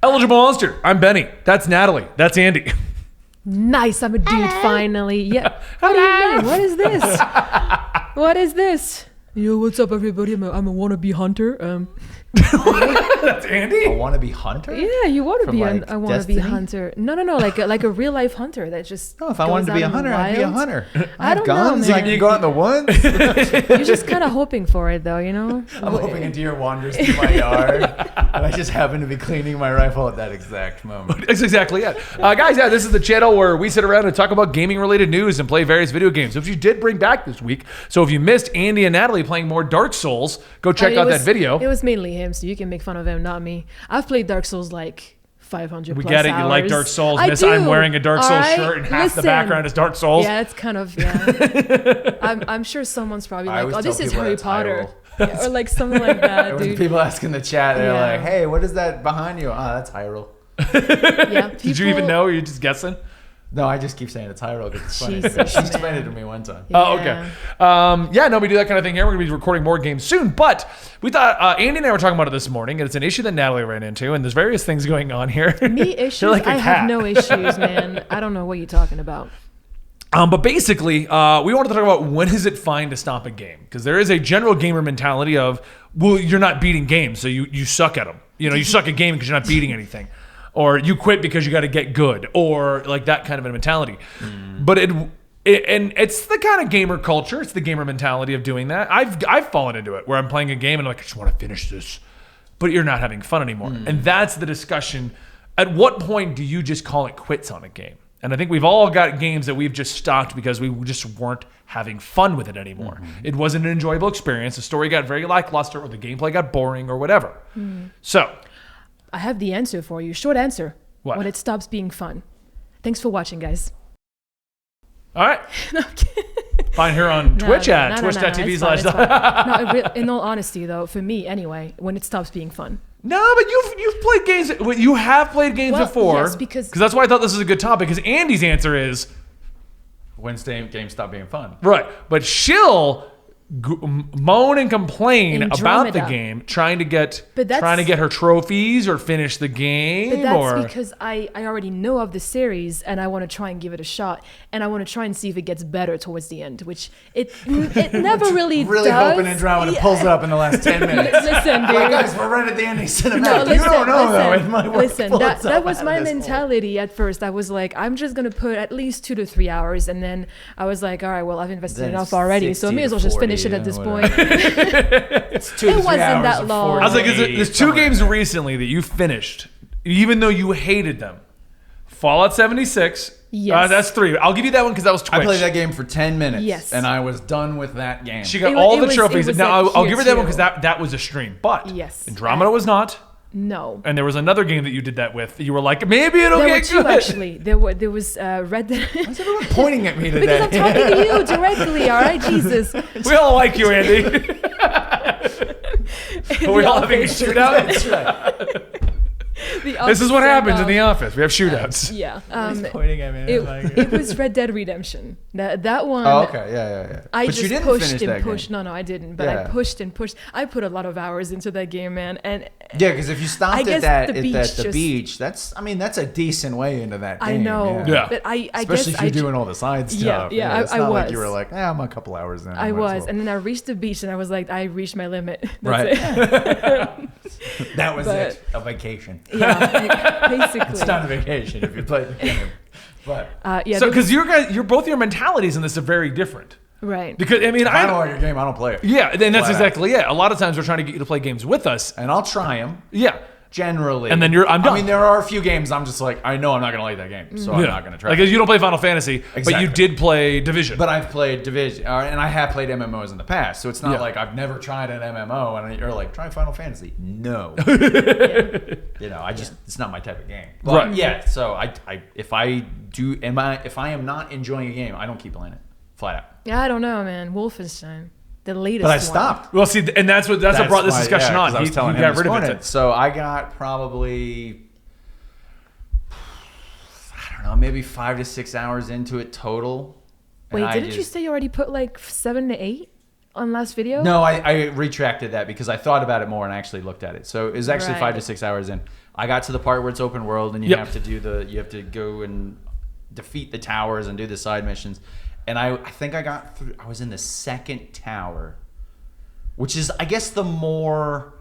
Eligible Monster. I'm Benny. That's Natalie. That's Andy. Nice, I'm a dude finally. Yeah. What do you mean? What is this? What is this? Yo, what's up, everybody? I'm a wannabe hunter. That's Andy? A wannabe hunter? Yeah, you want to From, be like, a wannabe Destiny? hunter. No, like a real life hunter that just. No, if I wanted to be a hunter, I'd be a hunter. I have don't know, guns. I man. can go out in the woods. You're just kind of hoping for it, though, you know. I'm hoping a deer wanders through my yard, and I just happen to be cleaning my rifle at that exact moment. That's exactly it. Guys, this is the channel where we sit around and talk about gaming-related news and play various video games, which you did bring back this week. So if you missed Andy and Natalie playing more Dark Souls, go check out that video. It was mainly him, so you can make fun of him, not me. I've played Dark Souls like 500 We plus get it. hours. You like Dark Souls. I Miss, do. I'm wearing a Dark All Souls right? shirt, and half the Listen. background is Dark Souls. Yeah, it's kind of, yeah. I'm sure someone's probably I like, always oh, this tell is people Harry that's Potter. Hyrule. Yeah, or like something like that, When dude. people ask in the chat, they're Yeah. like, "Hey, what is that behind you?" Oh, that's Hyrule. Yeah, Did you even know? Or are you just guessing? No, I just keep saying it's Hyrule because it's funny. Jesus, She explained man. it to me one time. Oh, Yeah. okay. We do that kind of thing here. We're going to be recording more games soon. But we thought, Andy and I were talking about it this morning, and it's an issue that Natalie ran into, and there's various things going on here. Me issues? You're like a I cat. have no issues, man. I don't know what you're talking about. But basically, we wanted to talk about when is it fine to stop a game? Because there is a general gamer mentality of, well, you're not beating games, so you suck at them. You know, you suck at gaming because you're not beating anything. Or you quit because you got to get good. Or like that kind of a mentality. But and it's the kind of gamer culture. It's the gamer mentality of doing that. I've fallen into it where I'm playing a game and I'm like, I just want to finish this. But you're not having fun anymore. And that's the discussion. At what point do you just call it quits on a game? And I think we've all got games that we've just stopped because we just weren't having fun with it anymore. It wasn't an enjoyable experience. The story got very lackluster, or the gameplay got boring, or whatever. So, I have the answer for you. Short answer. What? When it stops being fun. Thanks for watching, guys. all right. No, I'm kidding. Find her on Twitch at it's twitch.tv fine, slash. it's fine. No, in all honesty, though, for me anyway, when it stops being fun. No, but you've played games. You have played games Well, before. yes, because that's why I thought this was a good topic. Because Andy's answer is When games stop being fun. right, but she'll moan and complain about the Andromeda. game, trying to get that's- her trophies or finish the game. But that's or because I already know of the series and I want to try and give it a shot and I want to try and see if it gets better towards the end, which it never really Really does. hoping Andromeda pulls it up in the last 10 minutes. Listen, dude. Like, guys, we're right at the ending cinematic. No, You don't know, though. It listen, might work listen, pull that itself was out of my this hole. mentality at first. I was like, I'm just going to put at least 2 to 3 hours. And then I was like, all right, well, I've invested Then enough it's already. So I 60 may as well to just finish 40, it at this yeah, point. whatever. It's 2 to 3 It wasn't hours that of long. 40. I was like, there's 2 somewhere games in there. recently that you finished, even though you hated them. Fallout 76. Yes. That's 3. I'll give you that one because that was Twitch. I played that game for 10 minutes. Yes. And I was done with that game. She got It all the was- it trophies. was Now, at I'll give her that one tier because 2. that was a stream. But Yes. Andromeda was not. No. And there was another game that you did that with. You were like, maybe it'll There were get 2 good. actually. There was Red Dead. Why is everyone pointing at me today? Because I'm talking to you directly, all right, Jesus. We all like you, Andy. Are we all having a shootout? That's right. This is what happens in the office. We have shootouts. Yeah. He's pointing at me. It was Red Dead Redemption. That one. Oh, okay. Yeah. I But just you didn't pushed finish and that pushed. game. No, I didn't. But I Yeah. pushed and pushed. I put a lot of hours into that game, man. And Yeah, because if you stopped I at guess that the at beach the just- beach, that's a decent way into that game. I know. Yeah. But I Especially guess if you're doing all the side stuff. yeah, It's I not like was. you were like, I'm a couple hours in. I was, and then I reached the beach, and I was like, I reached my limit. That's Right. it. That was But- it. A vacation. Yeah, basically. It's not a vacation if you play the game. But Yeah. So, there because you're both your mentalities in this are very different. was- right. Because I mean, if I don't like a game, I don't play it. yeah, and that's Flat out. exactly it. A lot of times we're trying to get you to play games with us. And I'll try them. Yeah. Generally. And then I'm done. I mean, there are a few games I'm just like, I know I'm not going to like that game, so I'm Yeah. not going to try. Like you don't play Final Fantasy, but Exactly. you did play Division. But I've played Division, and I have played MMOs in the past, so it's not Yeah. like I've never tried an MMO, and you're like, try Final Fantasy. No. You know, it's not my type of game. But Right. yeah, so if I am not enjoying a game, I don't keep playing it. Flat out. Yeah, I don't know, man. Wolfenstein, the latest. But I one. stopped. well, see, and that's what brought this why- discussion yeah, on. 'cause I was He telling him got this rid of morning. it. So I got probably, I don't know, maybe 5 to 6 hours into it total. and Wait, I didn't you just- say you already put like 7 to 8 on last video? No, I retracted that because I thought about it more and I actually looked at it. So it was actually Right. 5 to 6 hours in. I got to the part where it's open world and you Yep. have to go and defeat the towers and do the side missions. And I think I got through. I was in the second tower, which is, I guess, the more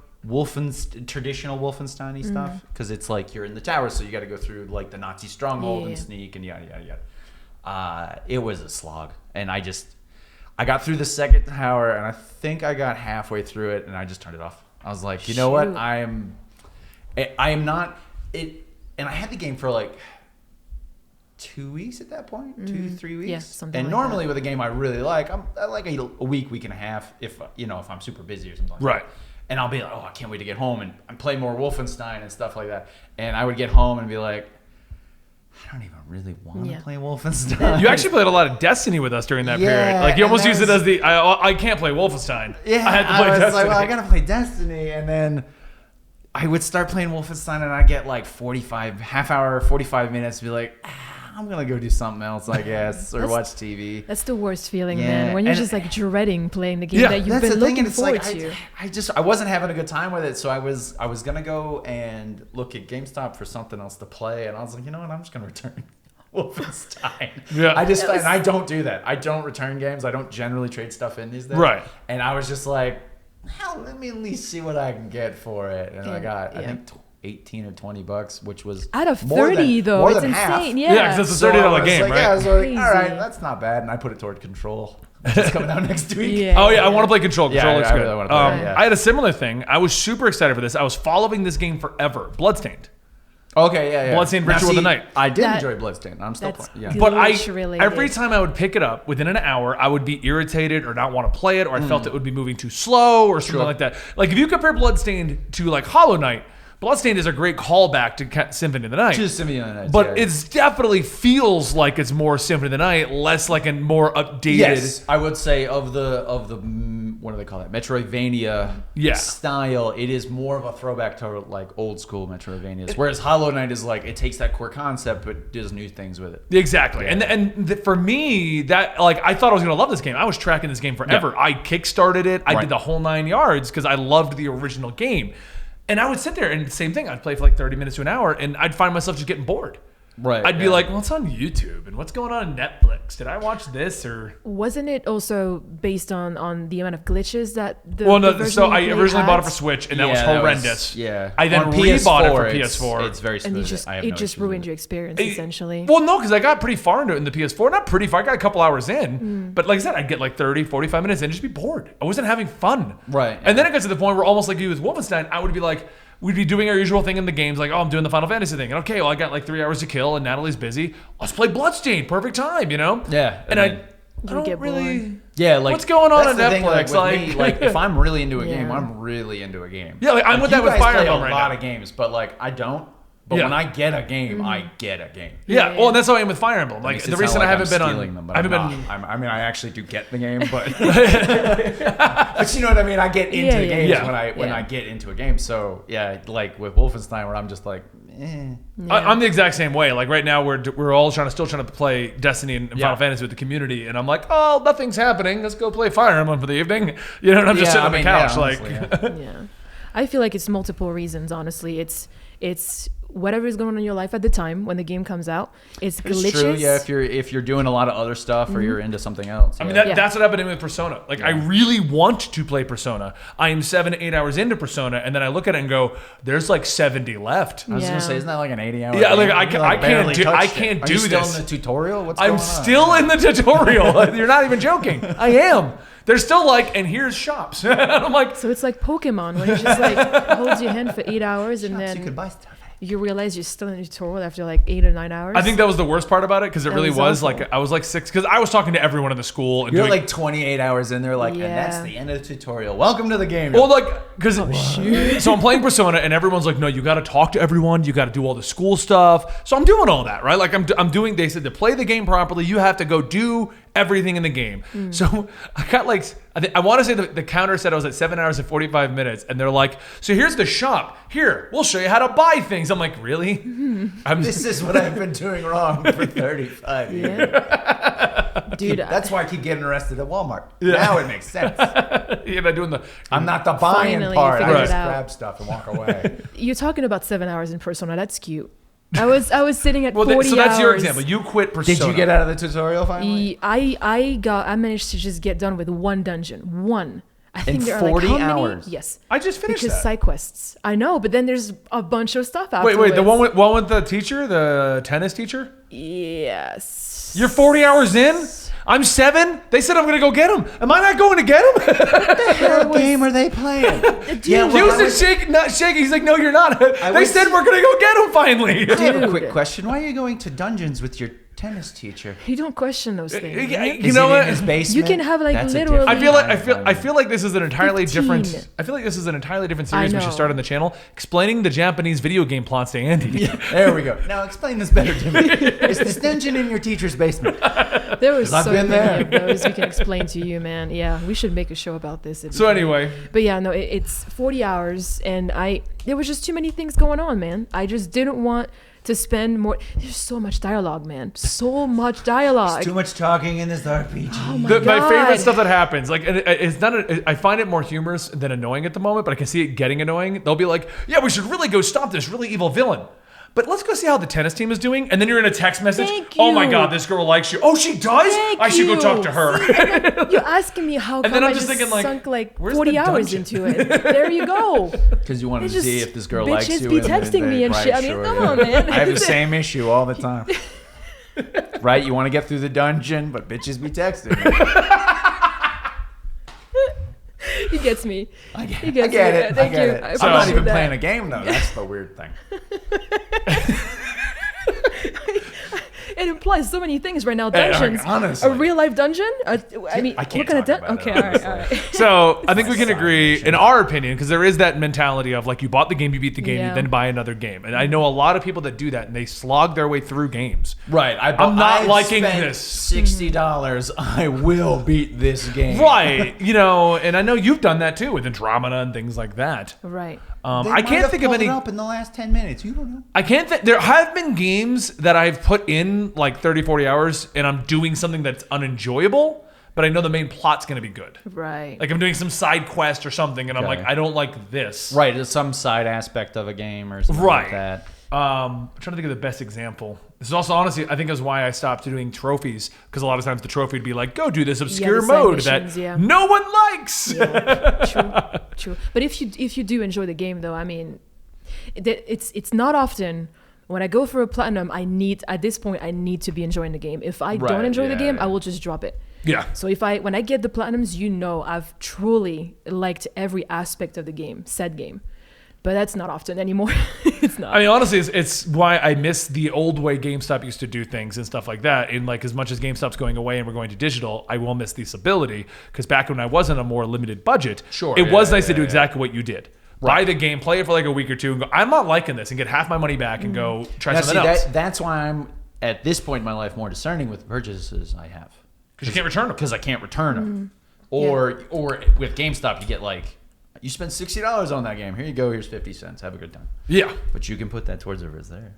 traditional Wolfenstein-y stuff, because it's like you're in the tower, so you got to go through like the Nazi stronghold and sneak and yada yada yada. It was a slog, and I got through the second tower, and I think I got halfway through it, and I just turned it off. I was like, you know what, I am not it, and I had the game for like 2 weeks at that point, 2-3 weeks. Yeah, something and like normally that. with a game I really like, I like a week and a half if I'm super busy or something like Right. that. And I'll be like, oh, I can't wait to get home and play more Wolfenstein and stuff like that. And I would get home and be like, I don't even really want to play Wolfenstein. You actually played a lot of Destiny with us during that Yeah, period. Like you and almost that used it was- as the I can't play Wolfenstein. Yeah, I had to play was Destiny. like, well, I gotta play Destiny, and then I would start playing Wolfenstein, and I get like 45 minutes, be like, I'm gonna go do something else, I guess, or watch TV. That's the worst feeling, Yeah, man. When you're and- just like dreading playing the game Yeah, that you've That's been the thing, looking and it's forward like to. I wasn't having a good time with it, so I was gonna go and look at GameStop for something else to play, and I was like, you know what, I'm just gonna return Wolfenstein. Yeah. And I don't do that. I don't return games. I don't generally trade stuff in these days. Right. And I was just like, hell, let me at least see what I can get for it, and I got I think 18 or $20, which was Out of more 30 than, though, more it's than half. insane. Yeah, Yeah. because it's a So I $30 was game, like, right? Yeah, I was like, Crazy. all right, that's not bad, and I put it toward Control, which is coming out next week. Yeah. Oh yeah, I want to play Control. Yeah, Control looks I good. really wanna play it, yeah. I had a similar thing. I was super excited for this. I was following this game forever. Bloodstained. Okay, yeah. Bloodstained Now, Ritual of the see, Night. I did That- enjoy Bloodstained. I'm still that's playing. Yeah. good. But Glitch related. every time I would pick it up within an hour, I would be irritated or not want to play it, or I felt it would be moving too slow or something Sure. like that. Like if you compare Bloodstained to like Hollow Knight, Bloodstained is a great callback to Symphony of the Night. Just Symphony of the Night. But yeah. it's definitely feels like it's more Symphony of the Night, less like a more updated. Yes, I would say of the what do they call that? Metroidvania Yeah. style. It is more of a throwback to like old school Metroidvanias. Whereas Hollow Knight is like it takes that core concept but does new things with it. Exactly. Yeah. And for me, that like I thought I was gonna love this game. I was tracking this game forever. Yeah. I kickstarted it. I Right. did the whole 9 yards because I loved the original game. And I would sit there and same thing. I'd play for like 30 minutes to an hour, and I'd find myself just getting bored. Right. I'd be yeah. like, well, it's on YouTube, and what's going on in Netflix? Did I watch this or? Wasn't it also based on the amount of glitches that the Well, the no. version So you I played originally bought it had? for Switch, and that was Yeah, that was- horrendous. yeah. I then On rebought it for PS4, PS4. It's very smooth. And you just I have it no just issues with ruined it. your experience It- essentially. Well, no, because I got pretty far into it in the PS4. Not pretty far. I got a couple hours in. But like I said, I'd get like 30, 45 minutes in and just be bored. I wasn't having fun. Right. And then it got to the point where almost like you with Wolfenstein, I would be like, we'd be doing our usual thing in the games. Like, oh, I'm doing the Final Fantasy thing. And okay, well, I got like 3 hours to kill and Natalie's busy. Let's play Bloodstained. Perfect time, you know? Yeah, And I I mean- don't get really... bored. Yeah, like What's going on that's on the thing, Netflix? with Like- me, like if I'm really into a game, Yeah. I'm really into a game. Yeah, like, I'm with you that with guys Fire play Emblem a right lot now. of games, but like I don't. But Yeah. when I get a game, I get a game. Yeah, Yeah. well, and that's how I am with Fire Emblem. Like, Makes the it reason sound I like haven't I'm been stealing on... them, but I I'm haven't not. been... I mean, I actually do get the game, but but you know what I mean. I get into Yeah, the yeah, games yeah. when Yeah. I get into a game. So yeah, like with Wolfenstein, where I'm just like, eh. I'm the exact same way. Like right now, we're all still trying to play Destiny and Yeah. Final Fantasy with the community, and I'm like, oh, nothing's happening. Let's go play Fire Emblem for the evening. You know, and I'm just Yeah, sitting on the I mean, couch, yeah, like, honestly, yeah. Yeah. I feel like it's multiple reasons, honestly. It's whatever is going on in your life at the time when the game comes out. It's glitches. It's true. Yeah, if you're doing a lot of other stuff or you're into something else. I mean, yeah. that's what happened with Persona. Like, I really want to play Persona. I am 7 to 8 hours into Persona, and then I look at it and go, "There's like 70 left." I was Yeah. gonna say, isn't that like an 80-hour? Yeah, like, game? I You, can't- I barely can't do- I touched it. can't Are do you still this. in the tutorial? What's I'm going on? still in the tutorial. You're not even joking. I am. They're still like, and here's shops. And I'm like, So it's like Pokemon, where you just like holds your hand for 8 hours and Shops, you then could buy stuff. you realize you're still in the tutorial after like 8 or 9 hours. I think that was the worst part about it because it That really was was awful. like I was like 6 because I was talking to everyone in the school and You're doing like 28 hours in there, like, and that's Yeah. the end of the tutorial. Welcome to the game. well like because Oh, so I'm playing Persona and everyone's like, no, you got to talk to everyone, you got to do all the school stuff. So I'm doing all that, right? Like I'm doing. They said to play the game properly, you have to go do everything in the game. So I got like I want to say the counter said I was at 7 hours and 45 minutes, and they're like, so here's the shop. Here, we'll show you how to buy things. I'm like, really? I'm This is what I've been doing wrong for 35 years. Yeah. Dude, That's why I keep getting arrested at Walmart. Now it makes sense. You're not doing the. I'm not the buying Finally, part. I figured just it out. grab stuff and walk away. you're talking about 7 hours in Persona. That's cute. I was sitting at Well, 40 so that's your hours. example. You quit Persona. Did you get out of the tutorial finally? I managed to just get done with one dungeon. One. I think there are 40 like how hours? many? Yes. I just finished Because that. side quests. I know, but then there's a bunch of stuff Wait, afterwards. the one with the teacher, the tennis teacher. Yes. You're 40 hours in. I'm 7. They said I'm gonna go get him. Am I not going to get him? What game are they playing? Dude, Houston's shaking, not shaking. He's like, no, you're not. They wish- said we're gonna go get him finally. I have a Dude. quick question. Why are you going to dungeons with your tennis teacher? You don't question those things. You right? Is know it what? in his basement? You can have, like, That's a literally- different I feel like kind of I feel like this is an entirely 15. different. I feel like this is an entirely different series we know. should start on the channel, explaining the Japanese video game plots to Andy. There we go. Now explain this better to me. Is this dungeon in your teacher's basement? There was I've so been many there. of those we can explain to you, man. Yeah, we should make a show about this. So anyway, But yeah, no, it's 40 hours, and there was just too many things going on, man. I just didn't want to spend more. There's so much dialogue, man. So much dialogue. Too much talking in this RPG. Oh my my God. favorite stuff that happens, like it's not. I find it more humorous than annoying at the moment, but I can see it getting annoying. They'll be like, "Yeah, we should really go stop this really evil villain." But let's go see how the tennis team is doing. And then you're in a text message. Thank Oh my you. God, this girl likes you. Oh, she does? Thank I should go you. talk to her. You're asking me how And come then I'm I just just thinking, like, sunk like where's 40 the hours dungeon? into it. There you go. Because you wanted It's to see just if this girl bitches likes you. be and then texting me they- and shit. I mean, come on, man. I have the same issue all the time. Right? You want to get through the dungeon, but bitches be texting. He gets me. I get, He gets I get me. it. Thank I get you. it. I I'm not appreciate even that. playing a game though. That's the weird thing. It implies so many things right now. Hey, Dungeons. honestly. a real life dungeon? I mean, I can't what kind of talk dungeon? about Okay, it, all right, honestly. all right. So I think we can Side agree, mission. in our opinion, because there is that mentality of like you bought the game, you beat the game, Yeah. you then buy another game. And I know a lot of people that do that and they slog their way through games. Right. I'm not I've liking spent this. $60. I will beat this game. Right. And I know you've done that too with Andromeda and things like that. Right. They I might can't have think of pulled any. it up in the last 10 minutes. You don't know. I can't think. There have been games that I've put in like 30, 40 hours and I'm doing something that's unenjoyable, but I know the main plot's going to be good. Right. Like I'm doing some side quest or something and I'm Okay. like, I don't like this. Right. It's some side aspect of a game or something Right. like that. I'm trying to think of the best example. This is also honestly, I think is why I stopped doing trophies because a lot of times the trophy would be like, go do this obscure the side mode missions, that yeah. no one likes. True. But if you do enjoy the game, though, I mean, it's not often. When I go for a platinum, at this point I need to be enjoying the game. If I Right, don't enjoy the yeah, game, yeah. I will just drop it. Yeah. So when I get the platinums, I've truly liked every aspect of the game, said game. But that's not often anymore. It's not. I mean, honestly, it's why I miss the old way GameStop used to do things and stuff like that. And like, as much as GameStop's going away and we're going to digital, I will miss this ability because back when I was on a more limited budget, Sure, it yeah, was nice to yeah, do yeah. exactly what you did. Buy the game, play it for like a week or two, and go, I'm not liking this, and get half my money back and go try Now, something see, else. that's why I'm at this point in my life more discerning with the purchases I have. Because you can't return them. Because I can't return them. Or with GameStop, you get like, you spent $60 on that game. Here you go. Here's 50 cents. Have a good time. Yeah. But you can put that towards whatever's there.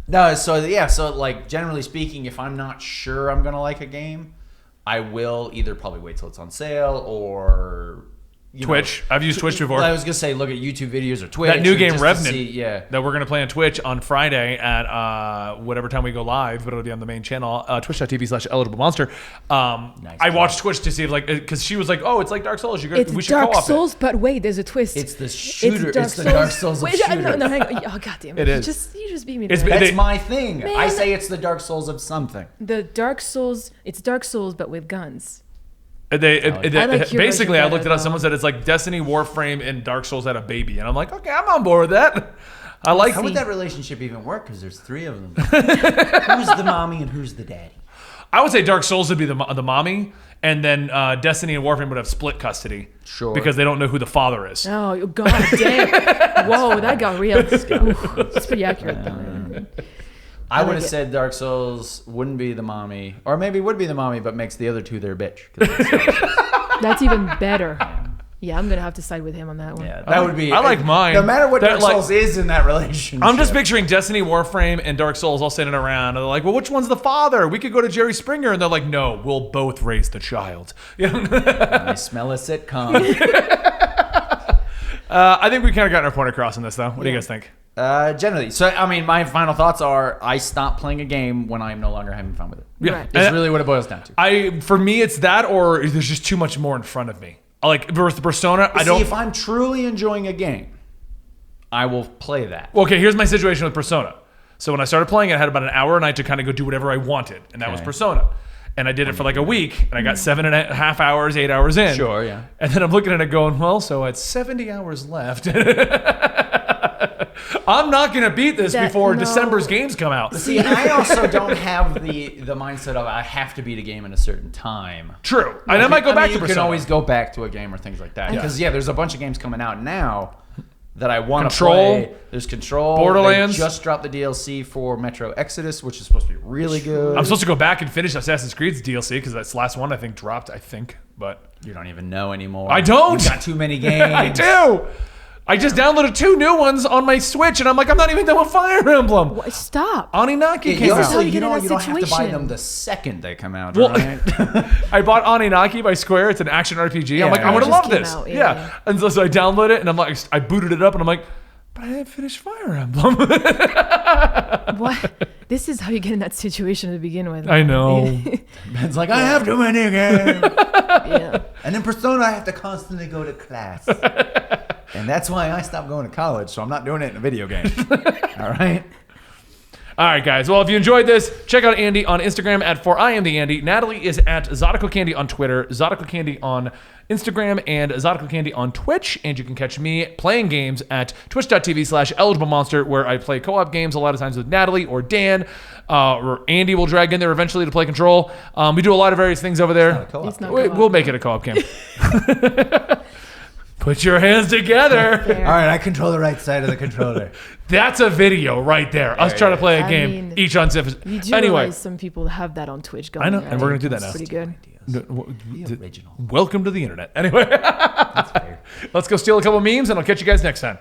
No, so like generally speaking, if I'm not sure I'm gonna like a game, I will either probably wait till it's on sale or Twitch. I've used Twitch before. I was gonna say look at YouTube videos or Twitch. That new or game just to Revenant see- yeah. that we're going to play on Twitch on Friday at whatever time we go live, but it'll be on the main channel, twitch.tv/eligible-monster. I watched Twitch to see if because she was like, oh, it's like Dark Souls. It's we should Dark co-op Souls, but wait, there's a twist. It's the shooter. It's the Dark Souls of Wait, shooter. no, hang on. Oh, goddamn It it! is. You just beat me. It's there. been- That's They- my thing. I Man. say it's the Dark Souls of something. The Dark Souls. It's Dark Souls, but with guns. I like your basically, version I looked it better, up. Someone said it's like Destiny, Warframe, and Dark Souls had a baby, and I'm like, okay, I'm on board with that. I like. How would that relationship even work? Because there's 3 of them. Who's the mommy and who's the daddy? I would say Dark Souls would be the mommy, and then Destiny and Warframe would have split custody. Sure. Because they don't know who the father is. Oh, god damn! Whoa, that got real. Ooh, that's pretty accurate, though. I would like have it. said Dark Souls wouldn't be the mommy, or maybe would be the mommy, but makes the other 2 their bitch. 'Cause it's Dark Souls. That's even better. Yeah, I'm gonna have to side with him on that one. Yeah, that would be. I like mine. No matter what That, Dark like- Souls is in that relationship. I'm just picturing Destiny, Warframe, and Dark Souls all sitting around, and they're like, "Well, which one's the father? We could go to Jerry Springer," and they're like, "No, we'll both raise the child." You know? I smell a sitcom. I think we kind of got our point across in this, though. What do you guys think? Generally, so I mean, my final thoughts are: I stop playing a game when I'm no longer having fun with it. Yeah, Right. That's And really what it boils down to. for me, it's that, or there's just too much more in front of me. Like with Persona, I don't. See, if I'm truly enjoying a game, I will play that. Well, okay, here's my situation with Persona. So when I started playing it, I had about an hour a night to kind of go do whatever I wanted, and that was Okay. Persona. And I did it for like a week, and I got 7.5 hours, 8 hours in. Sure, yeah. And then I'm looking at it going, well, so it's 70 hours left. I'm not going to beat this before no. December's games come out. See, and I also don't have the mindset of I have to beat a game in a certain time. True. And I might go back to You Persona. can always go back to a game or things like that. Because there's a bunch of games coming out now that I want to Control. play. There's Control. Borderlands. They just dropped the DLC for Metro Exodus, which is supposed to be really good. I'm supposed to go back and finish Assassin's Creed's DLC because that's the last one I think dropped, but You don't even know anymore. I don't. You've got too many games. I do. I just downloaded 2 new ones on my Switch, and I'm like, I'm not even done with Fire Emblem. What? Stop. Aninaki Yeah, came you out. also, how you you get in know, that you don't have to buy situation. them the second they come out, Well, right? I bought Aninaki by Square. It's an action RPG. Yeah, I'm like, yeah, I'm it gonna just love came this. out, Yeah. yeah. And so I downloaded it, and I'm like, I booted it up, and I'm like, but I didn't finish Fire Emblem. What? This is how you get in that situation to begin with. I know. Ben's like, I have too many games. Yeah. And in Persona, I have to constantly go to class. And that's why I stopped going to college, so I'm not doing it in a video game. All right? All right, guys. Well, if you enjoyed this, check out Andy on Instagram at @ForIamTheAndy. Natalie is at Zodical Candy on Twitter, Zodical Candy on Instagram, and Zodical Candy on Twitch. And you can catch me playing games at twitch.tv/EligibleMonster, where I play co-op games a lot of times with Natalie or Dan, or Andy will drag in there eventually to play Control. We do a lot of various things over there. It's not We'll co-op. make it a co-op game. Put your hands together. Fair. All right, I control the right side of the controller. That's a video right there. Us trying to play a I game, mean, each on Zip. You do Anyway, realize some people have that on Twitch going. I know, right? and we're gonna do that now. It's pretty good. The original. Welcome to the internet. Anyway, That's fair. let's go steal a couple memes, and I'll catch you guys next time.